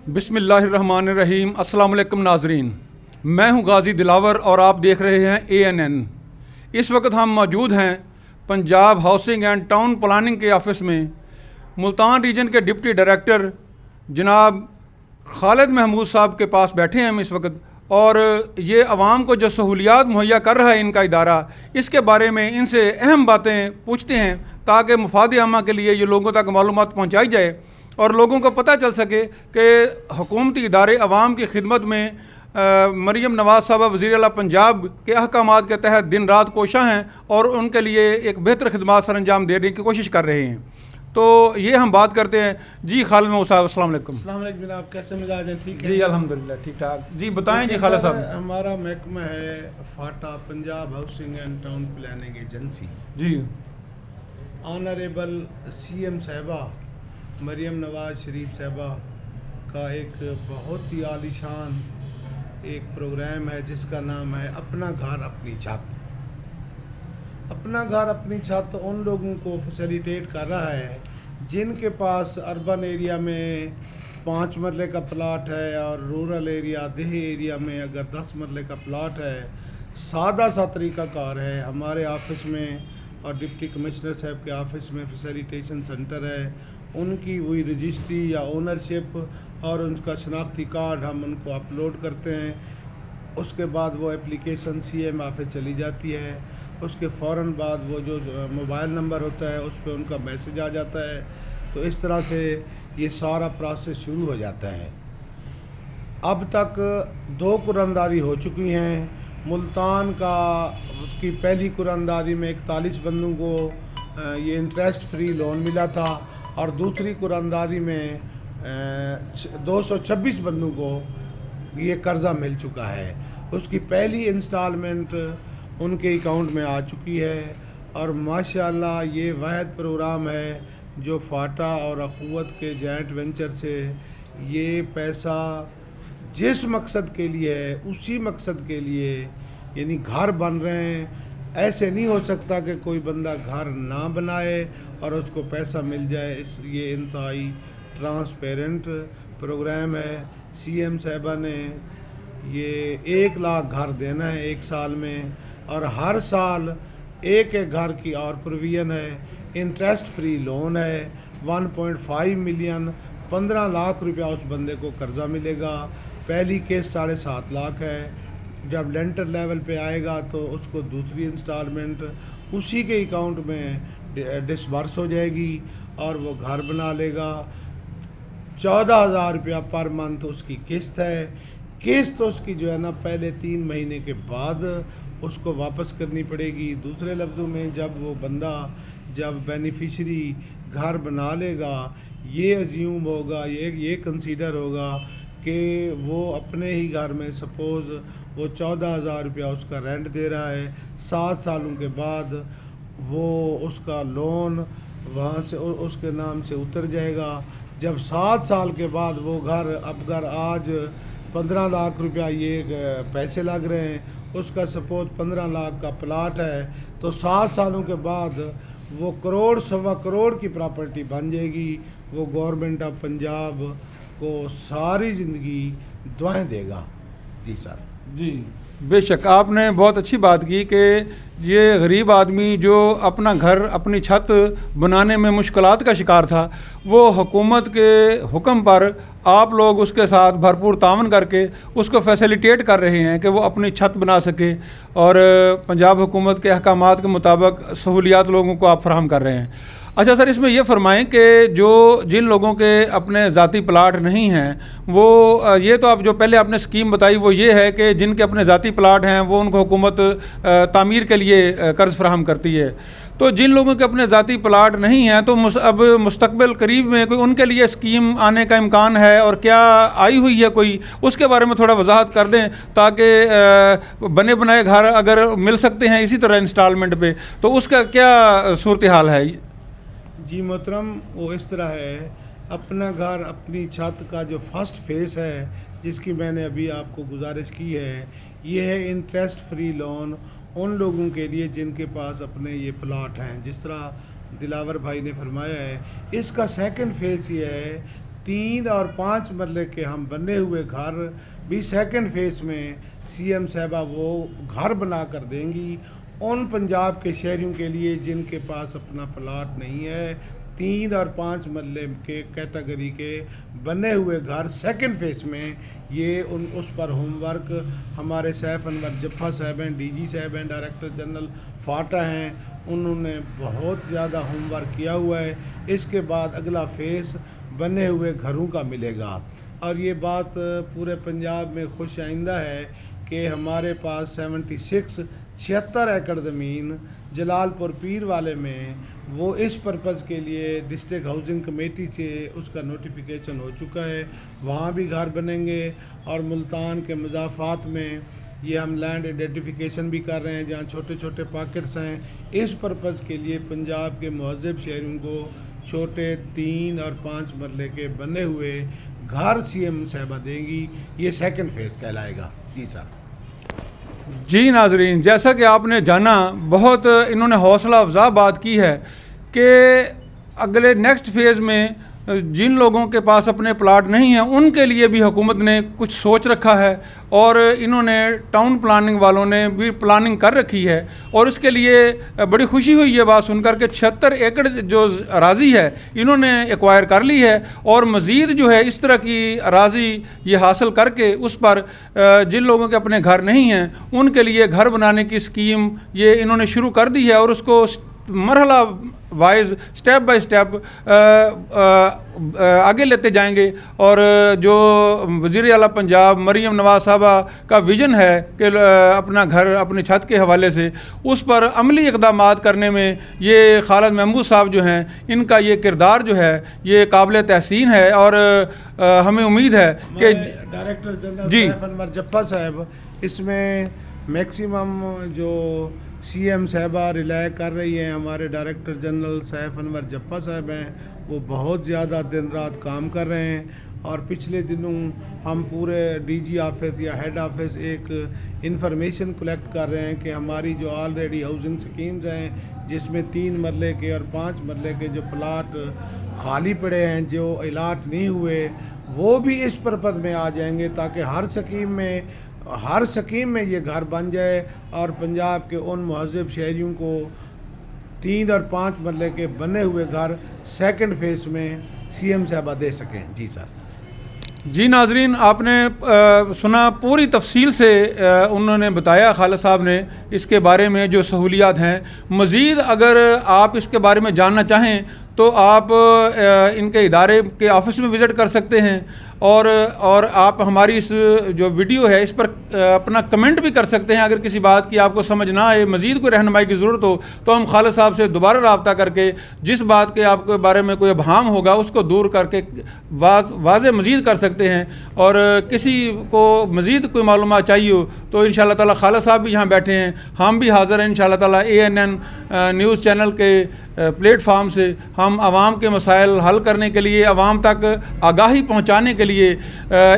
बिस्मिल्लाहिर्रहमानिर्रहीम। अस्सलाम वालेकुम नाजरीन, मैं हूं गाजी दिलावर और आप देख रहे हैं ANN। इस वक्त हम मौजूद हैं Punjab housing and town planning के ऑफ़िस में। मुल्तान रीजन के डिप्टी डायरेक्टर जनाब खालिद महमूद साहब के पास बैठे हैं हम इस वक्त, और ये आवाम को जो सहूलियात मुहैया कर रहा है इनका इदारा, इसके बारे में इनसे अहम बातें पूछते हैं ताकि मुफाद आमा के लिए ये लोगों तक मालूमात पहुँचाई जाए और लोगों को पता चल सके कि हुकूमती इदारे अवाम की खिदमत में मरीम नवाज़ साहबा वज़ीर आला पंजाब के अहकामात के तहत दिन रात कोशा हैं और उनके लिए एक बेहतर खिदमत सर अंजाम देने की कोशिश कर रहे हैं। तो ये हम बात करते हैं। जी खालिद महमूद साहब, अस्सलाम वालेकुम। अस्सलाम वालेकुम जनाब, कैसे मिजाज हैं? ठीक है जी अल्हम्दुलिल्लाह ठीक ठाक। जी बताएं जी खालिद साहब। हमारा महकमा है फाटा, Punjab housing and town planning agency. जी ऑनरेबल CM साहिबा मरीम नवाज शरीफ साहिबा का एक बहुत ही आलीशान एक प्रोग्राम है जिसका नाम है अपना घर अपनी छत। अपना घर अपनी छत उन लोगों को फैसिलिटेट कर रहा है जिनके पास अर्बन एरिया में 5 मरले का प्लाट है और रूरल एरिया देही एरिया में अगर 10 मरले का प्लाट है। सादा सा तरीक़ाकार है। हमारे ऑफिस में और डिप्टी कमिश्नर साहब के ऑफिस में फैसिलिटेशन सेंटर है। उनकी वही रजिस्ट्री या ओनरशिप और उनका शनाख्ती कार्ड हम उनको अपलोड करते हैं। उसके बाद वो एप्लीकेशन CM ऑफिस चली जाती है। उसके फ़ौरन बाद वो जो मोबाइल नंबर होता है उस पर उनका मैसेज आ जाता है। तो इस तरह से ये सारा प्रोसेस शुरू हो जाता है। अब तक 2 कुरानदारी हो चुकी हैं। मुल्तान की पहली कुरानदारी में 41 बंदों को ये इंटरेस्ट फ्री लोन मिला था और दूसरी कुरानदारी में 226 बंदों को ये कर्ज़ा मिल चुका है। उसकी पहली इंस्टॉलमेंट उनके अकाउंट में आ चुकी है और माशाअल्लाह ये वाहिद प्रोग्राम है जो फाटा और अखुवत के जॉइंट वेंचर से ये पैसा जिस मकसद के लिए है उसी मकसद के लिए, यानी घर बन रहे हैं। ऐसे नहीं हो सकता कि कोई बंदा घर ना बनाए और उसको पैसा मिल जाए। ये इंतहाई ट्रांसपेरेंट प्रोग्राम है। CM साहिबा ने ये 1 लाख घर देना है 1 साल में और हर साल एक घर की और प्रोविज़न है। इंटरेस्ट फ्री लोन है। 1.5 मिलियन 15 लाख रुपया उस बंदे को कर्ज़ा मिलेगा। पहली केस 7.5 लाख है। जब लेंटर लेवल पे आएगा तो उसको दूसरी इंस्टॉलमेंट उसी के अकाउंट में डिसबर्स हो जाएगी और वो घर बना लेगा। 14,000 रुपया पर मंथ उसकी किस्त है। किस्त उसकी जो है ना पहले 3 महीने के बाद उसको वापस करनी पड़ेगी। दूसरे लफ्ज़ों में जब बेनिफिशरी घर बना लेगा, ये अज्यूम होगा, ये कंसीडर होगा कि वो अपने ही घर में सपोज़ वो 14,000 रुपया उसका रेंट दे रहा है। 7 सालों के बाद वो उसका लोन वहाँ से उसके नाम से उतर जाएगा। जब 7 साल के बाद वो घर, अब घर आज 15 लाख रुपया ये पैसे लग रहे हैं, उसका सपोज 15 लाख का प्लाट है, तो 7 सालों के बाद वो करोड़ सवा करोड़ की प्रॉपर्टी बन जाएगी। वो गवर्नमेंट ऑफ पंजाब को सारी ज़िंदगी दुआएं देगा। जी सर। जी बेशक, आपने बहुत अच्छी बात की कि ये गरीब आदमी जो अपना घर अपनी छत बनाने में मुश्किलात का शिकार था, वो हुकूमत के हुक्म पर आप लोग उसके साथ भरपूर तावन करके उसको फैसिलिटेट कर रहे हैं कि वो अपनी छत बना सके और पंजाब हुकूमत के अहकामात के मुताबिक सहूलियात लोगों को आप फराहम कर रहे हैं। अच्छा सर, इसमें ये फरमाएं कि जिन लोगों के अपने ज़ाती प्लाट नहीं हैं वो ये तो आप जो पहले आपने स्कीम बताई वो ये है कि जिनके अपने ज़ाती प्लाट हैं वो उनको हुकूमत तामीर के लिए कर्ज़ फराहम करती है। तो जिन लोगों के अपने ज़ाती प्लाट नहीं हैं तो अब मुस्तकबिल करीब में कोई उनके लिए स्कीम आने का इम्कान है और क्या आई हुई है कोई, उसके बारे में थोड़ा वजाहत कर दें ताकि बने बनाए घर अगर मिल सकते हैं इसी तरह इंस्टॉलमेंट पे तो उसका क्या सूरत हाल है? जी मोहतरम, वो इस तरह है, अपना घर अपनी छत का जो फर्स्ट फेस है जिसकी मैंने अभी आपको गुजारिश की है, ये है इंटरेस्ट फ्री लोन उन लोगों के लिए जिनके पास अपने ये प्लाट हैं। जिस तरह दिलावर भाई ने फरमाया है, इसका सेकंड फेस ये है 3 اور 5 مرلے کے ہم بنے ہوئے گھر بھی سیکنڈ فیز میں سی ایم صاحبہ وہ گھر بنا کر دیں گی ان پنجاب کے شہریوں کے لیے جن کے پاس اپنا پلاٹ نہیں ہے. 3 اور 5 مرلے کے کیٹیگری کے بنے ہوئے گھر سیکنڈ فیز میں یہ اس پر ہوم ورک ہمارے سیف انور جفا صاحب ہیں, ڈی جی صاحب ہیں, ڈائریکٹر جنرل فاٹا ہیں, انہوں نے بہت زیادہ ہوم ورک کیا ہوا ہے. اس کے بعد اگلا فیز بنے ہوئے گھروں کا ملے گا. اور یہ بات پورے پنجاب میں خوش آئندہ ہے کہ ہمارے پاس 76 ایکڑ زمین جلال پور پیر والے میں وہ اس پرپز کے لیے ڈسٹرکٹ ہاؤسنگ کمیٹی سے اس کا نوٹیفیکیشن ہو چکا ہے, وہاں بھی گھر بنیں گے. اور ملتان کے مضافات میں یہ ہم لینڈ آئیڈینٹیفیکیشن بھی کر رہے ہیں جہاں چھوٹے چھوٹے پاکٹس ہیں. اس پرپز کے لیے پنجاب کے مہذب شہریوں کو چھوٹے 3 اور 5 مرلے کے بنے ہوئے گھر سی ایم صاحبہ دیں گی. یہ سیکنڈ فیز کہلائے گا. جی سر. جی ناظرین, جیسا کہ آپ نے جانا, بہت انہوں نے حوصلہ افزا بات کی ہے کہ اگلے نیکسٹ فیز میں جن لوگوں کے پاس اپنے پلاٹ نہیں ہیں ان کے لیے بھی حکومت نے کچھ سوچ رکھا ہے, اور انہوں نے ٹاؤن پلاننگ والوں نے بھی پلاننگ کر رکھی ہے. اور اس کے لیے بڑی خوشی ہوئی یہ بات سن کر کہ 76 ایکڑ جو اراضی ہے انہوں نے ایکوائر کر لی ہے, اور مزید جو ہے اس طرح کی اراضی یہ حاصل کر کے اس پر جن لوگوں کے اپنے گھر نہیں ہیں ان کے لیے گھر بنانے کی اسکیم یہ انہوں نے شروع کر دی ہے. اور اس کو مرحلہ وائز سٹیپ بائی سٹیپ آگے لیتے جائیں گے. اور جو وزیر اعلیٰ پنجاب مریم نواز صاحبہ کا ویژن ہے کہ اپنا گھر اپنی چھت کے حوالے سے اس پر عملی اقدامات کرنے میں یہ خالد محمود صاحب جو ہیں ان کا یہ کردار جو ہے یہ قابل تحسین ہے. اور ہمیں امید ہے کہ ڈائریکٹر جنرل جی سیف انور جفا صاحب اس میں میکسیمم جو سی ایم صاحبہ ریلائے کر رہی ہیں, ہمارے ڈائریکٹر جنرل سیف انور جفا صاحب ہیں, وہ بہت زیادہ دن رات کام کر رہے ہیں. اور پچھلے دنوں ہم پورے ڈی جی آفس یا ہیڈ آفس ایک انفارمیشن کلیکٹ کر رہے ہیں کہ ہماری جو آلریڈی ہاؤسنگ سکیمز ہیں جس میں 3 مرلے کے اور 5 مرلے کے جو پلاٹ خالی پڑے ہیں جو الاٹ نہیں ہوئے وہ بھی اس پرپز میں آ جائیں گے تاکہ ہر سکیم میں یہ گھر بن جائے اور پنجاب کے ان مہذب شہریوں کو 3 اور 5 مرلے کے بنے ہوئے گھر سیکنڈ فیز میں سی ایم صاحبہ دے سکیں. جی سر. جی ناظرین, آپ نے سنا پوری تفصیل سے انہوں نے بتایا خالد صاحب نے اس کے بارے میں جو سہولیات ہیں. مزید اگر آپ اس کے بارے میں جاننا چاہیں تو آپ ان کے ادارے کے آفس میں وزٹ کر سکتے ہیں, اور آپ ہماری اس جو ویڈیو ہے اس پر اپنا کمنٹ بھی کر سکتے ہیں. اگر کسی بات کی آپ کو سمجھ نہ آئے, مزید کوئی رہنمائی کی ضرورت ہو تو ہم خالد صاحب سے دوبارہ رابطہ کر کے جس بات کے آپ کے بارے میں کوئی ابہام ہوگا اس کو دور کر کے واضح مزید کر سکتے ہیں. اور کسی کو مزید کوئی معلومات چاہیے ہو تو انشاءاللہ تعالی خالد صاحب بھی یہاں بیٹھے ہیں, ہم بھی حاضر ہیں انشاءاللہ تعالی ANN نیوز چینل کے پلیٹ فارم سے. ہم عوام کے مسائل حل کرنے کے لیے, عوام تک آگاہی پہنچانے کے لیے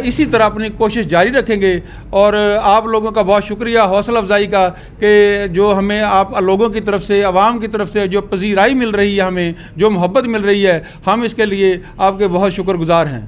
اسی طرح اپنی کوشش جاری رکھیں گے. اور آپ لوگوں کا بہت شکریہ حوصلہ افزائی کا کہ جو ہمیں آپ لوگوں کی طرف سے, عوام کی طرف سے جو پذیرائی مل رہی ہے, ہمیں جو محبت مل رہی ہے, ہم اس کے لیے آپ کے بہت شکر گزار ہیں.